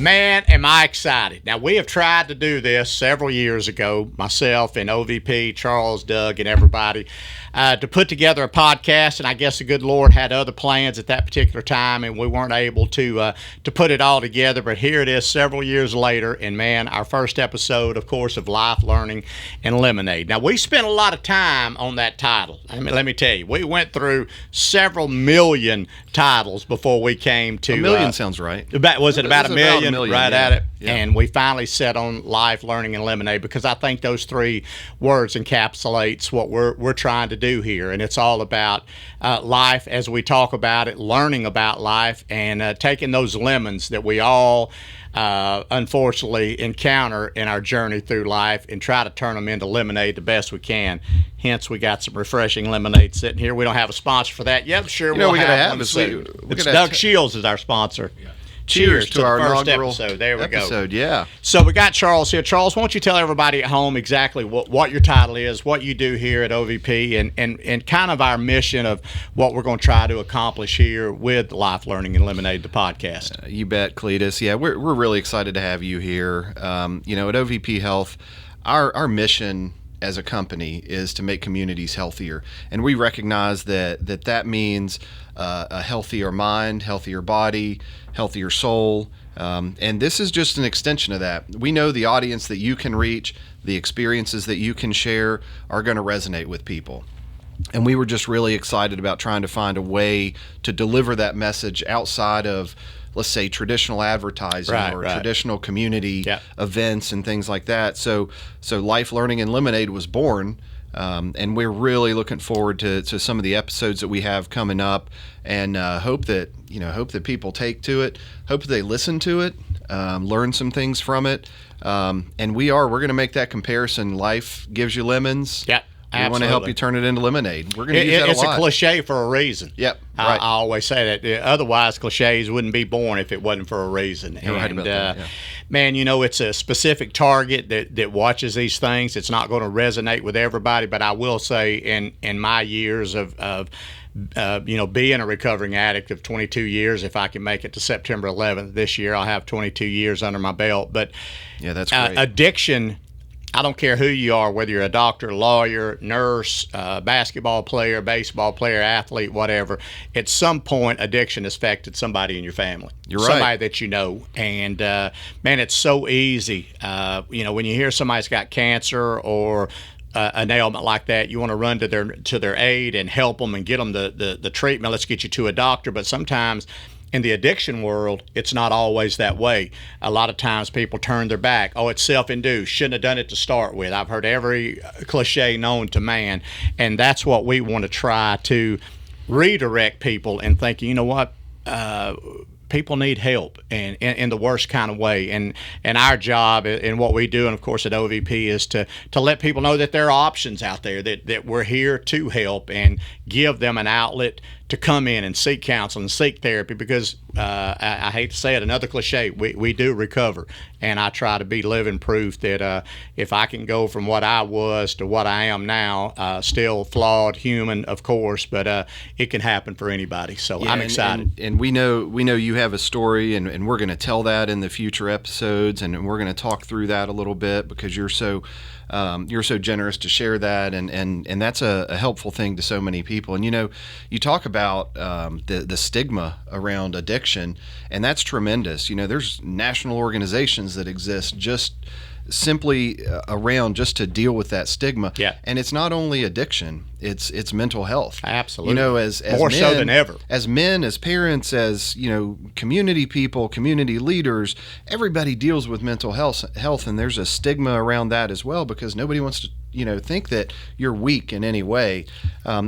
Man, am I excited. Now, we have tried to do this several years ago, myself and OVP, Charles, Doug, and everybody, to put together a podcast, and I guess the good Lord had other plans at that particular time, and we weren't able to put it all together, but here it is several years later, and man, our first episode, of course, of Life, Learning, and Lemonade. Now, we spent a lot of time on that title. Let me tell you, we went through several million titles before we came to... A million sounds right. Was it about a million? Right yeah. at it. Yeah. And we finally set on Life, Learning, and Lemonade because I think those three words encapsulates what we're trying to do here. And it's all about life as we talk about it, learning about life, and taking those lemons that we all unfortunately encounter in our journey through life and try to turn them into lemonade the best we can. Hence, we got some refreshing lemonade sitting here. We don't have a sponsor for that yet. Sure, we'll have one soon. It's Doug Shields is our sponsor. Yeah. Cheers to our first inaugural episode. There we go. Yeah. So we got Charles here. Charles, why don't you tell everybody at home exactly what your title is, what you do here at OVP, and kind of our mission of what we're going to try to accomplish here with Life, Learning, and Lemonade, the podcast. You bet, Cledus. Yeah, we're really excited to have you here. At OVP Health, our mission as a company is to make communities healthier, and we recognize that means a healthier mind, healthier body, healthier soul, and this is just an extension of that. We know the audience that you can reach, the experiences that you can share are going to resonate with people. And we were just really excited about trying to find a way to deliver that message outside of, let's say, traditional advertising or traditional community events and things like that. So Life, Learning, and Lemonade was born, and we're really looking forward to some of the episodes that we have coming up, and hope that people take to it, hope that they listen to it, learn some things from it, and we're going to make that comparison. Life gives you lemons. Yeah. We want to help you turn it into lemonade. We're going to use that a lot. It's a cliche for a reason. Yep. I always say that. Otherwise, cliches wouldn't be born if it wasn't for a reason. You're right about that. Yeah. Man, it's a specific target that watches these things. It's not going to resonate with everybody, but I will say in my years of being a recovering addict of 22 years, if I can make it to September 11th this year, I'll have 22 years under my belt. But yeah, that's great. Addiction, I don't care who you are, whether you're a doctor, lawyer, nurse, basketball player, baseball player, athlete, whatever. At some point, addiction has affected somebody in your family. You're right. Somebody that you know. And, man, it's so easy. When you hear somebody's got cancer or an ailment like that, you want to run to their aid and help them and get them the treatment. Let's get you to a doctor. But sometimes in the addiction world, it's not always that way. A lot of times people turn their back. Oh, it's self-induced. Shouldn't have done it to start with. I've heard every cliche known to man. And that's what we want to try to redirect people and think, you know what? People need help, and in the worst kind of way. And our job and what we do, and of course at OVP, is to let people know that there are options out there, that we're here to help and give them an outlet to come in and seek counsel and seek therapy, because I hate to say it, another cliche, we do recover. And I try to be living proof that if I can go from what I was to what I am now, still flawed, human, of course, but it can happen for anybody. So I'm excited. And we know you have a story, and we're going to tell that in the future episodes, and we're going to talk through that a little bit because you're so generous to share that, and that's a helpful thing to so many people. And you talk about the stigma around addiction, and that's tremendous. There's national organizations that exist just simply around just to deal with that stigma. Yeah. And it's not only addiction, it's mental health. Absolutely. As more men, so than ever. As men, as parents, as community people, community leaders, everybody deals with mental health, and there's a stigma around that as well, because nobody wants to think that you're weak in any way.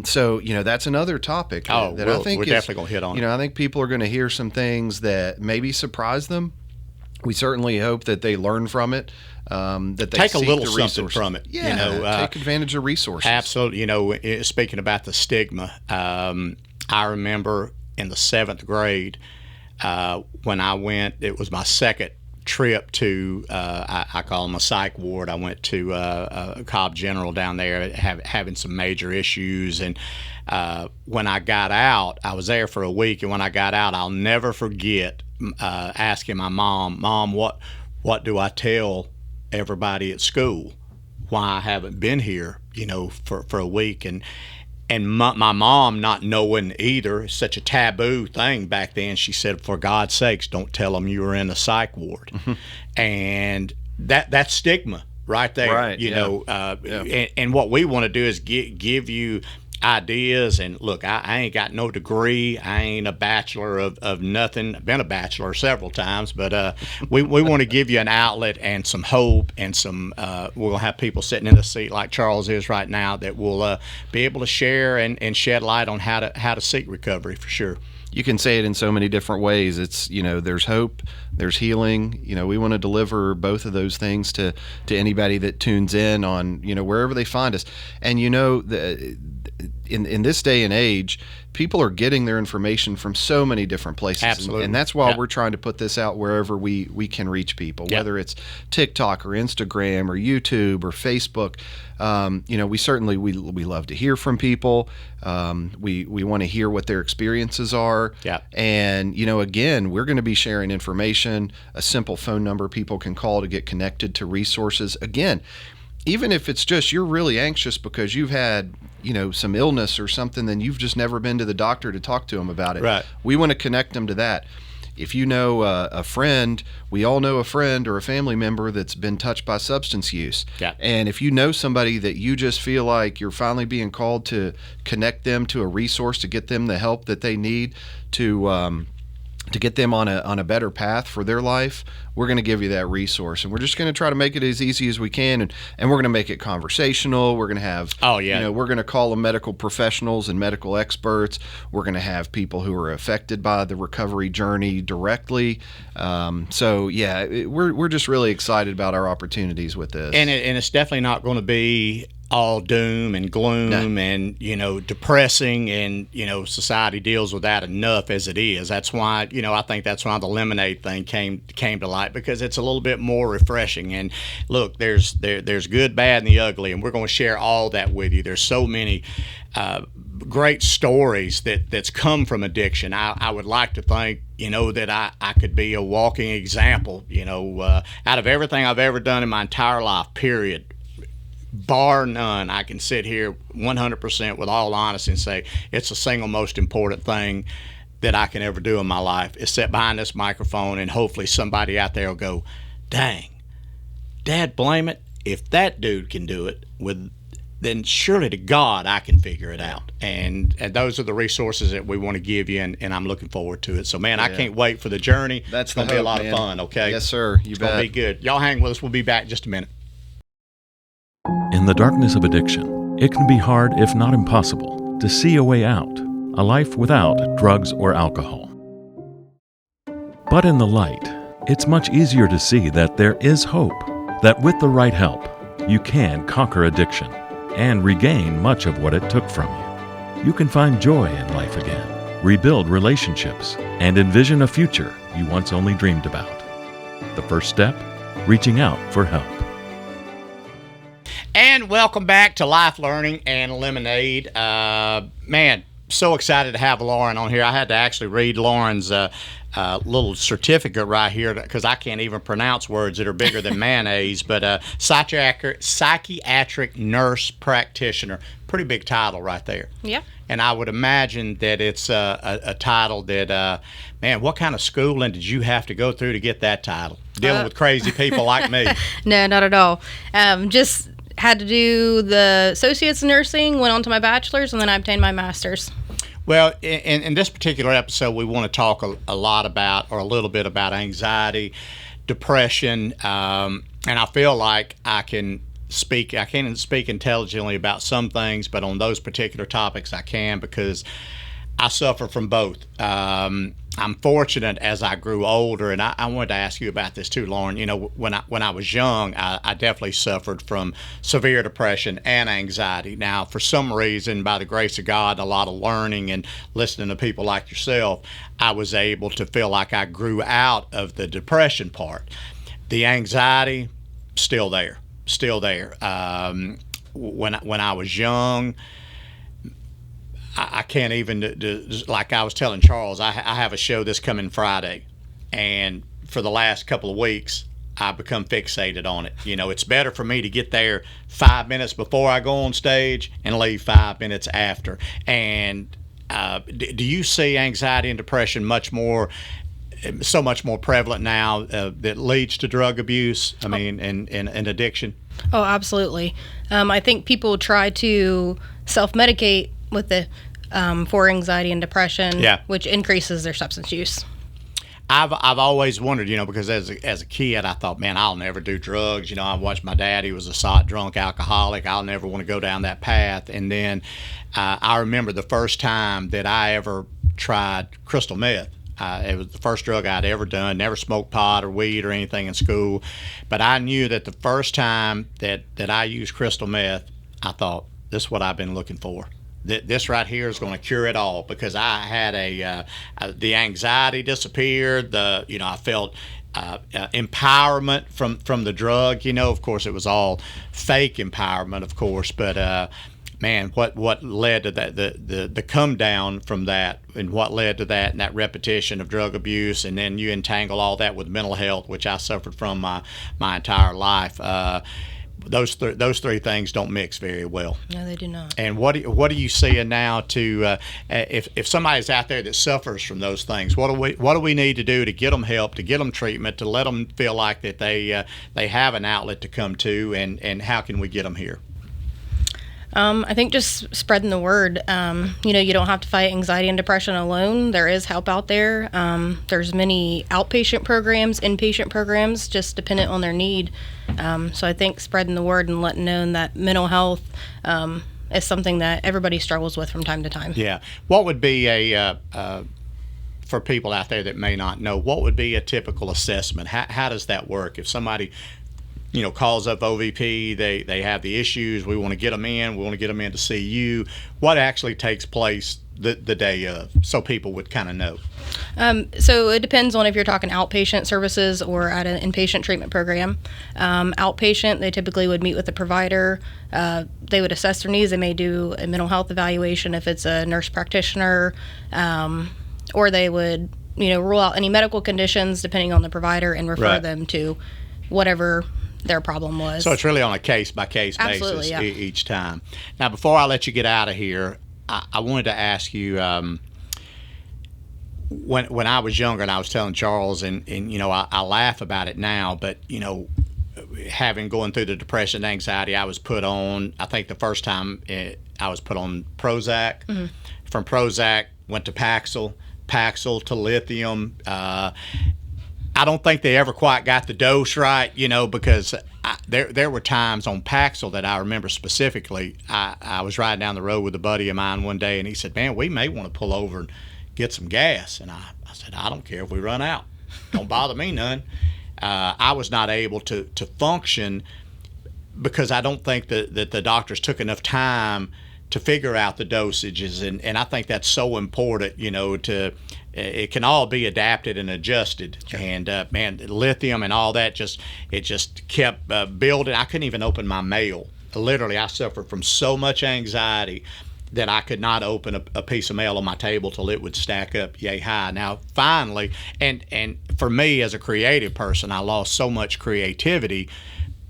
So that's another topic that I think we're definitely going to hit on. I think people are going to hear some things that maybe surprise them. We certainly hope that they learn from it, that they take a little something from it. Yeah, take advantage of resources. Absolutely. Speaking about the stigma, I remember in the 7th grade when I went. It was my second trip to I call them a psych ward. I went to Cobb General down there, having some major issues, and when I got out, I was there for a week, and when I got out, I'll never forget asking my mom, what do I tell everybody at school why I haven't been here, for a week? And my mom, not knowing either, it's such a taboo thing back then, she said, for God's sakes, don't tell them you were in a psych ward. And that's stigma right there. Right, And what we want to do is give you ideas. And look, I ain't got no degree. I ain't a bachelor of nothing. I've been a bachelor several times, but we want to give you an outlet and some hope, and some we'll have people sitting in a seat like Charles is right now that will be able to share and shed light on how to seek recovery for sure. You can say it in so many different ways. It's, there's hope, there's healing. We want to deliver both of those things to anybody that tunes in on, wherever they find us. And, in this day and age, people are getting their information from so many different places. Absolutely. And that's why we're trying to put this out wherever we can reach people, whether it's TikTok or Instagram or YouTube or Facebook. We certainly, we love to hear from people. We want to hear what their experiences are. Yeah. And, again, we're going to be sharing information, a simple phone number people can call to get connected to resources. Again, even if it's just you're really anxious because you've had, some illness or something, then you've just never been to the doctor to talk to them about it. Right. We want to connect them to that. If you know a friend, we all know a friend or a family member that's been touched by substance use. Yeah. And if you know somebody that you just feel like you're finally being called to connect them to a resource to get them the help that they need to get them on a better path for their life, we're going to give you that resource. And we're just going to try to make it as easy as we can. And we're going to make it conversational. We're going to have, we're going to call them medical professionals and medical experts. We're going to have people who are affected by the recovery journey directly. We're just really excited about our opportunities with this. And it's definitely not going to be all doom and gloom and depressing, and society deals with that enough as it is. That's why I think that's why the lemonade thing came to light, because it's a little bit more refreshing. And look, there's good, bad, and the ugly, and we're going to share all that with you. There's so many great stories that's come from addiction. I would like to think that I could be a walking example. Out of everything I've ever done in my entire life, period, bar none, I can sit here 100% with all honesty and say it's the single most important thing that I can ever do in my life is sit behind this microphone, and hopefully somebody out there will go, dang, Dad, blame it. If that dude can do it, then surely to God I can figure it out. And those are the resources that we want to give you, and I'm looking forward to it. So, man, I can't wait for the journey. That's going to be a lot of fun, okay? Yes, sir. It's going to be good. Y'all hang with us. We'll be back in just a minute. In the darkness of addiction, it can be hard, if not impossible, to see a way out, a life without drugs or alcohol. But in the light, it's much easier to see that there is hope, that with the right help, you can conquer addiction and regain much of what it took from you. You can find joy in life again, rebuild relationships, and envision a future you once only dreamed about. The first step? Reaching out for help. And welcome back to Life Learning and Lemonade. Man, so excited to have Lauren on here. I had to actually read Lauren's little certificate right here because I can't even pronounce words that are bigger than mayonnaise. But psychiatric nurse practitioner. Pretty big title right there. Yeah. And I would imagine that it's a title that, man, what kind of schooling did you have to go through to get that title? Dealing with crazy people like me. No, not at all. Just had to do the associate's in nursing, went on to my bachelor's, and then I obtained my master's. Well, in this particular episode, we want to talk a lot about, or a little bit about, anxiety, depression, and I feel like I can speak intelligently about some things, but on those particular topics I can, because I suffer from both. I'm fortunate as I grew older, and I wanted to ask you about this too, Lauren. When I was young, I definitely suffered from severe depression and anxiety. Now, for some reason, by the grace of God, a lot of learning and listening to people like yourself, I was able to feel like I grew out of the depression part. The anxiety, still there. When I was young, I can't even, like I was telling Charles, I have a show this coming Friday, And for the last couple of weeks, I've become fixated on it. It's better for me to get there 5 minutes before I go on stage and leave 5 minutes after. And do you see anxiety and depression so much more prevalent now that leads to drug abuse, and addiction? Oh, absolutely. I think people try to self-medicate with it for anxiety and depression, which increases their substance use. I've always wondered, because as a kid, I thought, man, I'll never do drugs. I watched my dad; he was a sot drunk alcoholic. I'll never want to go down that path. And then I remember the first time that I ever tried crystal meth. It was the first drug I'd ever done. Never smoked pot or weed or anything in school, but I knew that the first time that I used crystal meth, I thought, this is what I've been looking for. This right here is going to cure it all, because I had the anxiety disappeared. I felt empowerment from the drug. Of course, it was all fake empowerment, of course, but man, what led to that, the come down from that, and what led to that, and that repetition of drug abuse, and then you entangle all that with mental health, which I suffered from my entire life. Those three things don't mix very well. No, they do not. And what are you seeing now to if somebody's out there that suffers from those things? What do we need to do to get them help, to get them treatment, to let them feel like that they have an outlet to come to, and how can we get them here? I think just spreading the word. You don't have to fight anxiety and depression alone. There is help out there. There's many outpatient programs, inpatient programs, just dependent on their need. So I think spreading the word and letting known that mental health is something that everybody struggles with from time to time. Yeah. What would be for people out there that may not know, what would be a typical assessment? How does that work? If somebody calls up OVP, they have the issues, we want to get them in to see you. What actually takes place the day of, so people would kind of know? So it depends on if you're talking outpatient services or at an inpatient treatment program. Outpatient, they typically would meet with the provider. They would assess their needs. They may do a mental health evaluation if it's a nurse practitioner, or they would rule out any medical conditions depending on the provider and refer them to whatever their problem was. So it's really on a case-by-case basis each time. Now, before I let you get out of here, I wanted to ask you, when I was younger, and I was telling Charles, and I laugh about it now, but going through the depression and anxiety, I was put on, I think the first time I was put on Prozac. Mm-hmm. From Prozac, went to Paxil to lithium. I don't think they ever quite got the dose right, because there were times on Paxil that I remember specifically. I was riding down the road with a buddy of mine one day, and he said, man, we may want to pull over and get some gas. And I said, I don't care if we run out. Don't bother me none. I was not able to function because I don't think that the doctors took enough time to figure out the dosages, and I think that's so important, it can all be adapted and adjusted. Sure. And man, lithium and all that just kept building. I couldn't even open my mail. Literally, I suffered from so much anxiety that I could not open a piece of mail on my table till it would stack up yay high. Now, finally, and for me as a creative person, I lost so much creativity,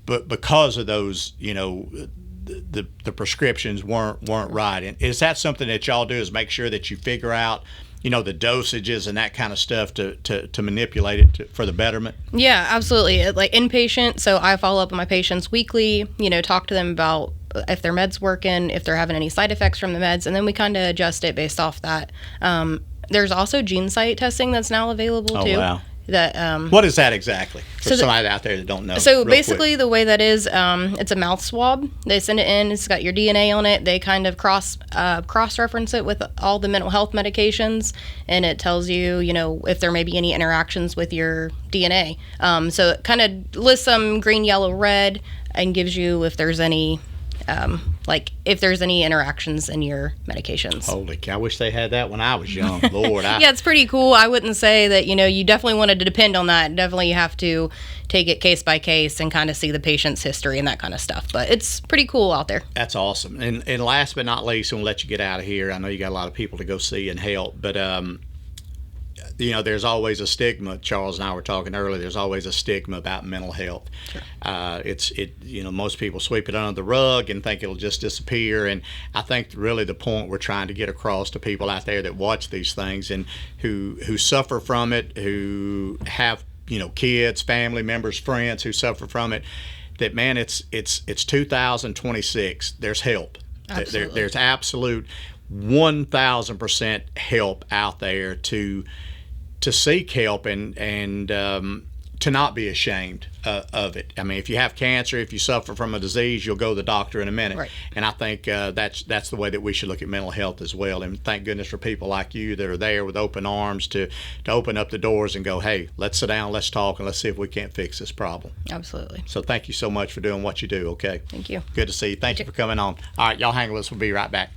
but because of those, the prescriptions weren't right. And is that something that y'all do, is make sure that you figure out the dosages and that kind of stuff to manipulate it for the betterment? Yeah, absolutely. Like inpatient, so I follow up with my patients weekly, talk to them about if their meds working, if they're having any side effects from the meds, and then we kind of adjust it based off that. There's also gene site testing that's now available too. Wow. That what is that exactly for somebody out there that don't know? So basically, the way that is, it's a mouth swab. They send it in. It's got your DNA on it. They kind of cross reference it with all the mental health medications, and it tells you, if there may be any interactions with your DNA. So it kind of lists some green, yellow, red, and gives you if there's any. If there's any interactions in your medications. Holy cow, I wish they had that when I was young. Lord. Yeah, it's pretty cool. I wouldn't say that, you definitely wanted to depend on that. Definitely you have to take it case by case and kind of see the patient's history and that kind of stuff. But it's pretty cool out there. That's awesome. And last but not least, I'm going to let you get out of here. I know you got a lot of people to go see and help, but there's always a stigma. Charles and I were talking earlier. There's always a stigma about mental health. Sure. Most people sweep it under the rug and think it'll just disappear. And I think really the point we're trying to get across to people out there that watch these things and who suffer from it, who have kids, family members, friends who suffer from it, that man, it's 2026. There's help. There's absolute 1,000% help out there to seek help and to not be ashamed of it. I mean, if you have cancer, if you suffer from a disease, you'll go to the doctor in a minute. Right. And I think that's the way that we should look at mental health as well. And thank goodness for people like you that are there with open arms to open up the doors and go, hey, let's sit down, let's talk, and let's see if we can't fix this problem. Absolutely. So thank you so much for doing what you do, okay? Thank you. Good to see you. Thank you for coming on. All right, y'all hang with us. We'll be right back.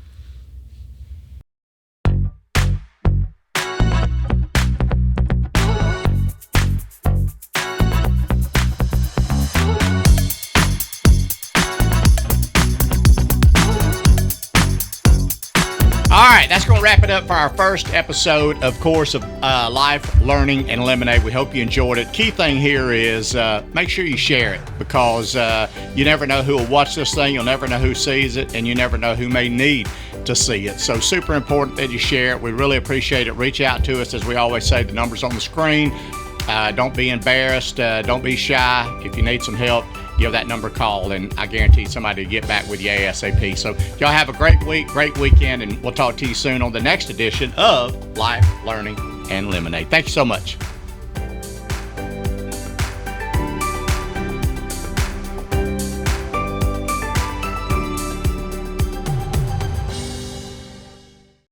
All right, that's going to wrap it up for our first episode, of course, of Life, Learning, and Lemonade. We hope you enjoyed it. Key thing here is make sure you share it, because you never know who will watch this thing, you'll never know who sees it, and you never know who may need to see it. So super important that you share it. We really appreciate it. Reach out to us. As we always say, the number's on the screen. Don't be embarrassed. Don't be shy. If you need some help, give that number a call, and I guarantee somebody will get back with you ASAP. So y'all have a great week, great weekend, and we'll talk to you soon on the next edition of Life, Learning, and Lemonade. Thank you so much.